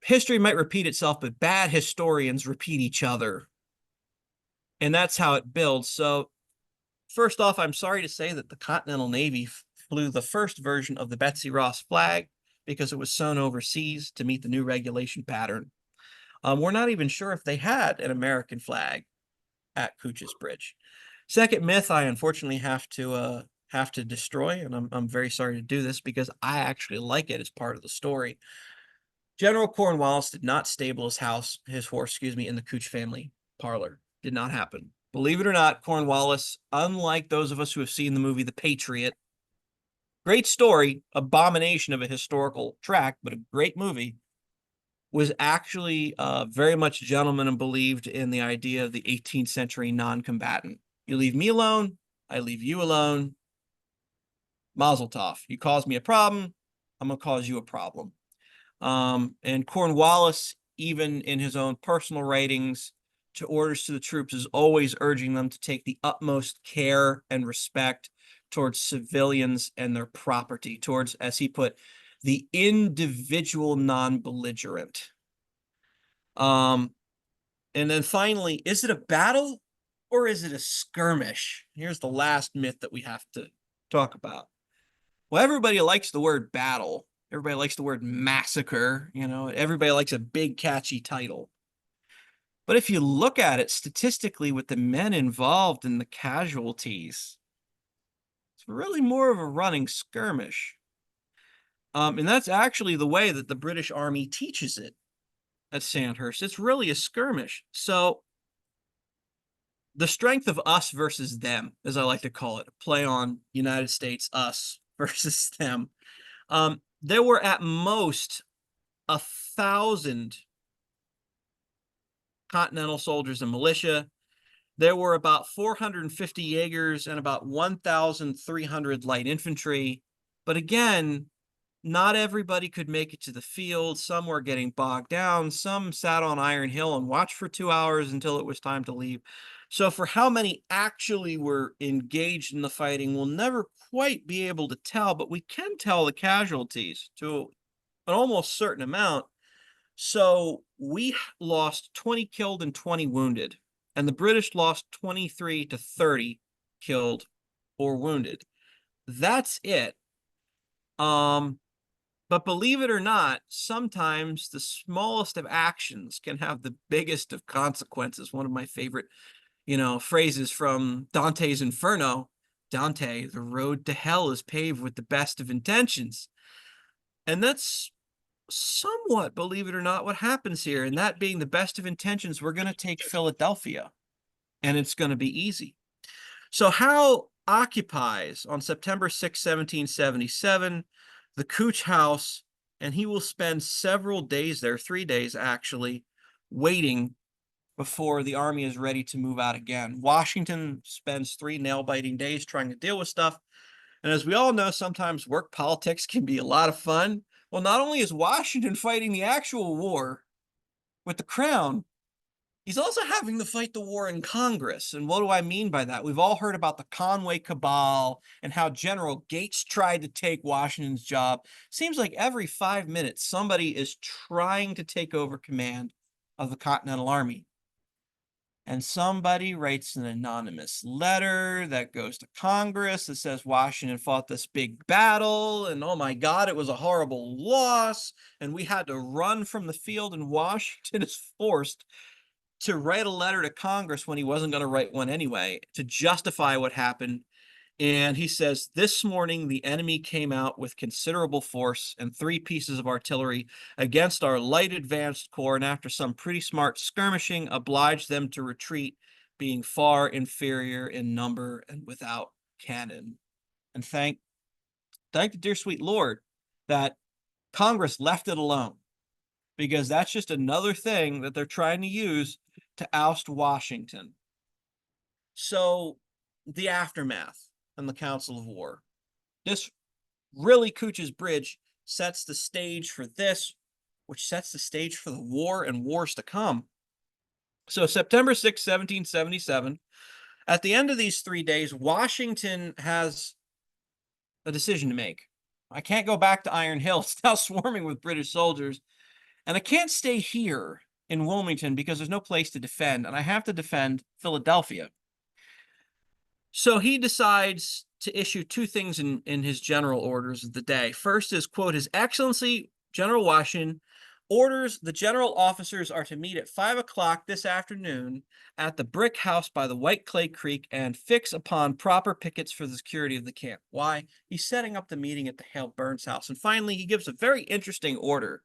history might repeat itself, but bad historians repeat each other. And that's how it builds. So first off, I'm sorry to say that the Continental Navy flew the first version of the Betsy Ross flag because it was sewn overseas to meet the new regulation pattern. We're not even sure if they had an American flag at Cooch's Bridge. Second myth, I unfortunately have to destroy, and I'm very sorry to do this because I actually like it as part of the story. General Cornwallis did not stable his horse, in the Cooch family parlor. Did not happen. Believe it or not, Cornwallis, unlike those of us who have seen the movie The Patriot, great story, abomination of a historical track, but a great movie, was actually very much a gentleman and believed in the idea of the 18th century non-combatant. You leave me alone, I leave you alone. Mazel tov. You cause me a problem, I'm gonna cause you a problem. And Cornwallis, even in his own personal writings to orders to the troops, is always urging them to take the utmost care and respect towards civilians and their property, towards, as he put, the individual non-belligerent. And then finally, is it a battle or is it a skirmish? Here's the last myth that we have to talk about. Well, everybody likes the word battle. Everybody likes the word massacre. You know, everybody likes a big, catchy title. But if you look at it statistically with the men involved in the casualties, it's really more of a running skirmish. And that's actually the way that the British Army teaches it at Sandhurst. It's really a skirmish. So the strength of us versus them, as I like to call it, play on United States, us versus them. There were at most 1,000 Continental soldiers and militia. There were about 450 Jaegers and about 1,300 light infantry. But again, not everybody could make it to the field. Some were getting bogged down. Some sat on Iron Hill and watched for 2 hours until it was time to leave. So for how many actually were engaged in the fighting, we'll never quite be able to tell, but we can tell the casualties to an almost certain amount. So we lost 20 killed and 20 wounded, and the British lost 23 to 30 killed or wounded. That's it. But believe it or not, sometimes the smallest of actions can have the biggest of consequences. One of my favorite, phrases from Dante's Inferno. Dante, the road to hell is paved with the best of intentions. And that's somewhat, believe it or not, what happens here. And that being the best of intentions, we're going to take Philadelphia, and it's going to be easy. So Howe occupies on September 6, 1777, the Cooch house, and he will spend several days there, 3 days actually, waiting before the army is ready to move out again. Washington spends 3 nail-biting days trying to deal with stuff. And as we all know, sometimes work politics can be a lot of fun. Well, not only is Washington fighting the actual war with the crown, he's also having to fight the war in Congress. And what do I mean by that? We've all heard about the Conway Cabal and how General Gates tried to take Washington's job. Seems like every 5 minutes, somebody is trying to take over command of the Continental Army. And somebody writes an anonymous letter that goes to Congress that says Washington fought this big battle, and oh my God, it was a horrible loss, and we had to run from the field, and Washington is forced to write a letter to Congress when he wasn't going to write one anyway, to justify what happened. And he says, this morning, the enemy came out with considerable force and 3 pieces of artillery against our light advanced corps, and after some pretty smart skirmishing, obliged them to retreat, being far inferior in number and without cannon. And thank the dear sweet Lord that Congress left it alone, because that's just another thing that they're trying to use to oust Washington. So the aftermath and the Council of War. This really, Cooch's Bridge sets the stage for this, which sets the stage for the war and wars to come. So September 6, 1777, at the end of these 3 days, Washington has a decision to make. I can't go back to Iron Hill. It's now swarming with British soldiers. And I can't stay here in Wilmington because there's no place to defend, and I have to defend Philadelphia. So he decides to issue 2 things in his general orders of the day. First is, quote, His Excellency General Washington orders the general officers are to meet at 5 o'clock this afternoon at the brick house by the White Clay Creek and fix upon proper pickets for the security of the camp. Why? He's setting up the meeting at the Hale Burns house. And finally, he gives a very interesting order.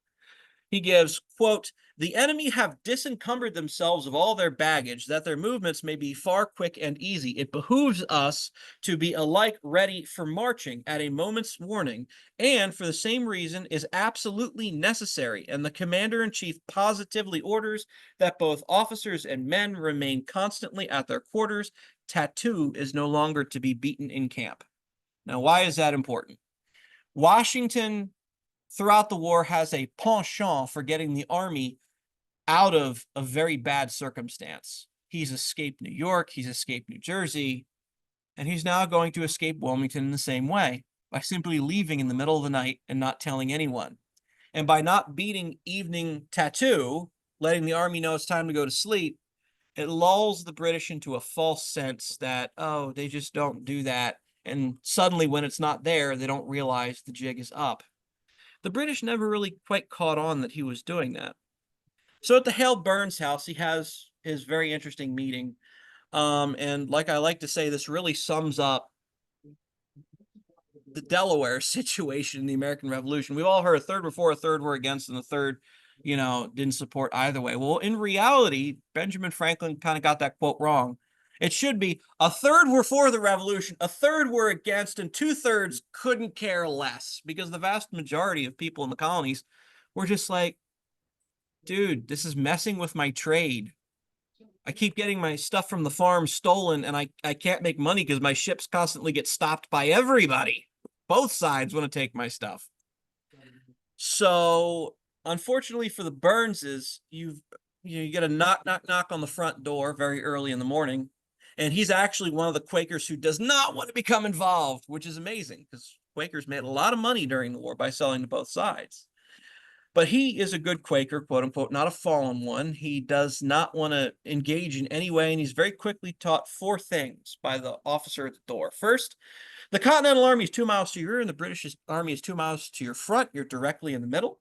He gives, quote, "The enemy have disencumbered themselves of all their baggage, that their movements may be far quick and easy. It behooves us to be alike ready for marching at a moment's warning, and for the same reason is absolutely necessary. And the commander-in-chief positively orders that both officers and men remain constantly at their quarters. Tattoo is no longer to be beaten in camp." Now, why is that important? Washington, throughout the war, has a penchant for getting the army out of a very bad circumstance. He's escaped New York, he's escaped New Jersey, and he's now going to escape Wilmington in the same way by simply leaving in the middle of the night and not telling anyone. And by not beating evening tattoo, letting the army know it's time to go to sleep, it lulls the British into a false sense that, oh, they just don't do that. And suddenly, when it's not there, they don't realize the jig is up. The British never really quite caught on that he was doing that. So at the Hale Burns house, he has his very interesting meeting. And like I like to say, this really sums up the Delaware situation in the American Revolution. We've all heard a third were for, a third were against, and the third, didn't support either way. Well, in reality, Benjamin Franklin kind of got that quote wrong. It should be a third were for the revolution, a third were against, and two-thirds couldn't care less, because the vast majority of people in the colonies were just like, dude, this is messing with my trade. I keep getting my stuff from the farm stolen, and I can't make money because my ships constantly get stopped by everybody. Both sides want to take my stuff. So, unfortunately for the Burnses, you get a knock, knock, knock on the front door very early in the morning, and he's actually one of the Quakers who does not want to become involved, which is amazing because Quakers made a lot of money during the war by selling to both sides. But he is a good Quaker, quote unquote, not a fallen one. He does not want to engage in any way, and he's very quickly taught 4 things by the officer at the door. First, the Continental Army is 2 miles to your rear, and the British Army is 2 miles to your front. You're directly in the middle.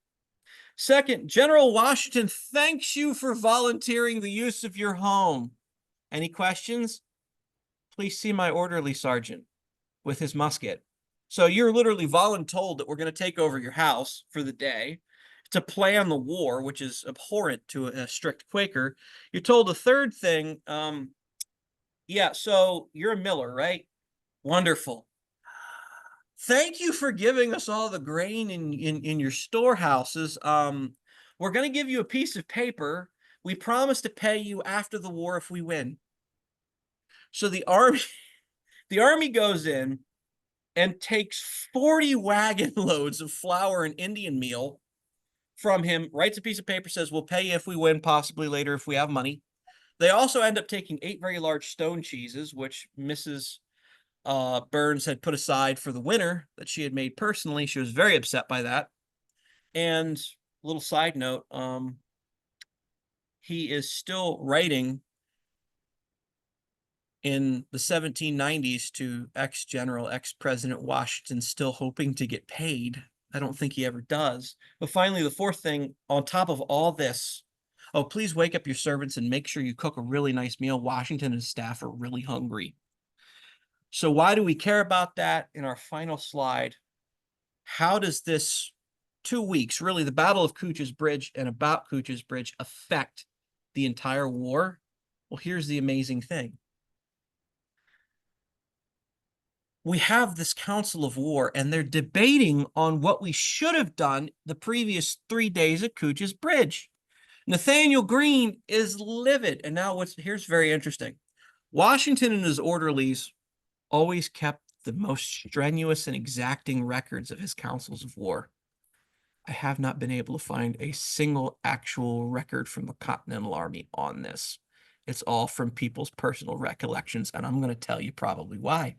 Second, General Washington thanks you for volunteering the use of your home. Any questions? Please see my orderly sergeant with his musket. So you're literally voluntold that we're going to take over your house for the day to plan the war, which is abhorrent to a strict Quaker. You're told the third thing, yeah, so you're a miller, right? Wonderful. Thank you for giving us all the grain in your storehouses. We're going to give you a piece of paper. We promise to pay you after the war if we win. So the army goes in and takes 40 wagon loads of flour and Indian meal from him, writes a piece of paper, says, we'll pay you if we win, possibly later if we have money. They also end up taking 8 very large stone cheeses, which Mrs. Burns had put aside for the winter that she had made personally. She was very upset by that. And a little side note, he is still writing in the 1790s to ex-general, ex-president Washington, still hoping to get paid. I don't think he ever does. But finally, the fourth thing, on top of all this, oh, please wake up your servants and make sure you cook a really nice meal. Washington and his staff are really hungry. So why do we care about that? In our final slide, how does this 2 weeks, really the Battle of Cooch's Bridge and about Cooch's Bridge, affect the entire war? Well, here's the amazing thing. We have this council of war, and they're debating on what we should have done the previous 3 days at Cooch's Bridge. Nathaniel Greene is livid. And now here's very interesting. Washington and his orderlies always kept the most strenuous and exacting records of his councils of war. I have not been able to find a single actual record from the Continental Army on this. It's all from people's personal recollections, and I'm going to tell you probably why.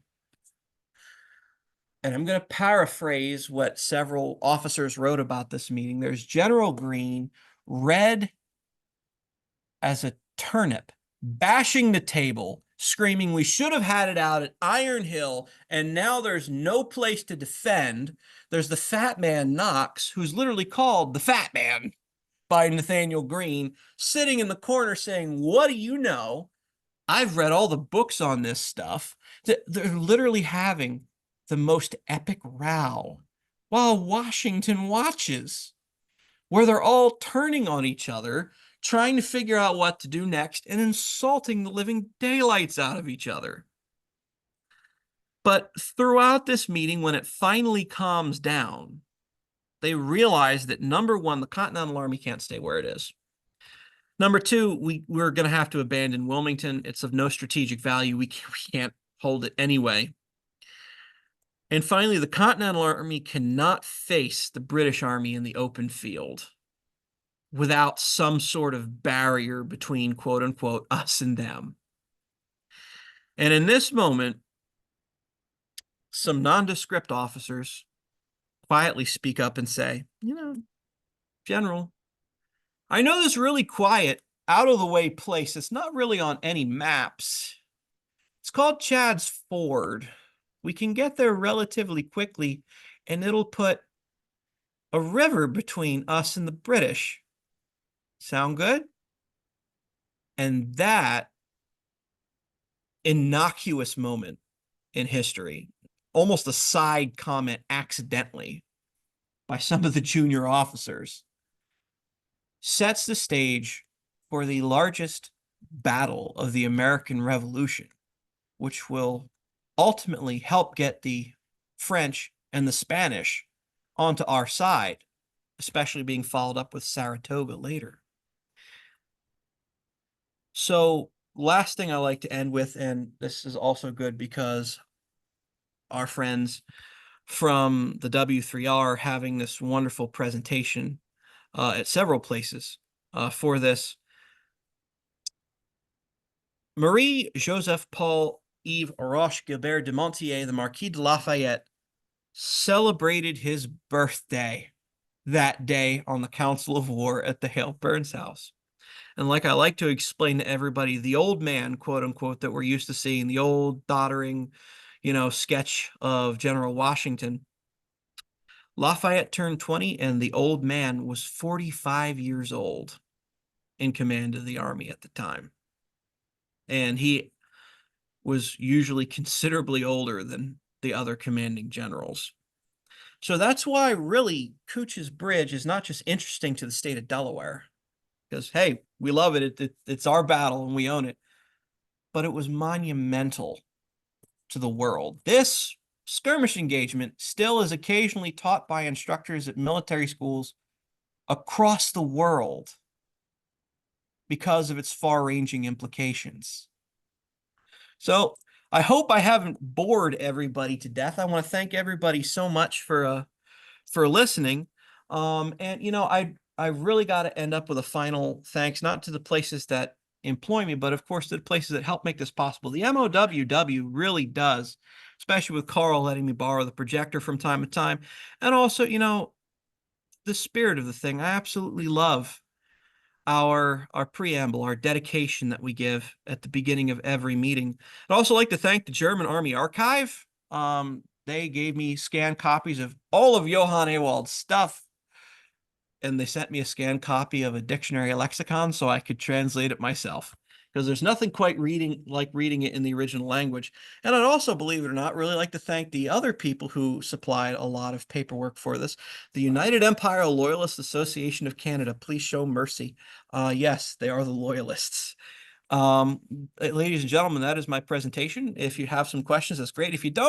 And I'm going to paraphrase what several officers wrote about this meeting. There's General Greene, red as a turnip, bashing the table, screaming, we should have had it out at Iron Hill, and now there's no place to defend. There's the fat man Knox, who's literally called the fat man by Nathaniel Greene, sitting in the corner saying, what do you know? I've read all the books on this stuff. They're literally having the most epic row while Washington watches. where they're all turning on each other, trying to figure out what to do next, and insulting the living daylights out of each other. But throughout this meeting, when it finally calms down, they realize that number one, the Continental Army can't stay where it is. Number two, we're going to have to abandon Wilmington. It's of no strategic value. We can't hold it anyway. And finally, the Continental Army cannot face the British Army in the open field without some sort of barrier between, quote unquote, us and them. And in this moment, some nondescript officers quietly speak up and say, General, I know this really quiet, out of the way place. It's not really on any maps. It's called Chad's Ford. We can get there relatively quickly, and it'll put a river between us and the British. Sound good? And that innocuous moment in history, almost a side comment accidentally by some of the junior officers, sets the stage for the largest battle of the American Revolution, which will ultimately help get the French and the Spanish onto our side, especially being followed up with Saratoga later. So, last thing I like to end with, and this is also good because our friends from the W3R having this wonderful presentation at several places for this. Marie-Joseph Paul Yves Roche Gilbert de Montier, the Marquis de Lafayette, celebrated his birthday that day on the Council of War at the Hale Burns house. And like I like to explain to everybody, the old man, quote unquote, that we're used to seeing, the old doddering, sketch of General Washington, Lafayette turned 20 and the old man was 45 years old in command of the army at the time. And he was usually considerably older than the other commanding generals. So that's why really Cooch's Bridge is not just interesting to the state of Delaware, because, hey, we love it. It's our battle and we own it. But it was monumental to the world. This skirmish engagement still is occasionally taught by instructors at military schools across the world because of its far-ranging implications. So I hope I haven't bored everybody to death. I want to thank everybody so much for listening. And I really got to end up with a final thanks, not to the places that employ me, but of course to the places that help make this possible. The MOWW really does, especially with Carl letting me borrow the projector from time to time. And also, the spirit of the thing. I absolutely love our preamble, our dedication that we give at the beginning of every meeting. I'd also like to thank the German Army Archive. They gave me scanned copies of all of Johann Ewald's stuff, and they sent me a scanned copy of a dictionary lexicon so I could translate it myself, because there's nothing quite like reading it in the original language. And I'd also, believe it or not, really like to thank the other people who supplied a lot of paperwork for this. The United Empire Loyalist Association of Canada, please show mercy. Yes, they are the loyalists. Ladies and gentlemen, that is my presentation. If you have some questions, that's great. If you don't,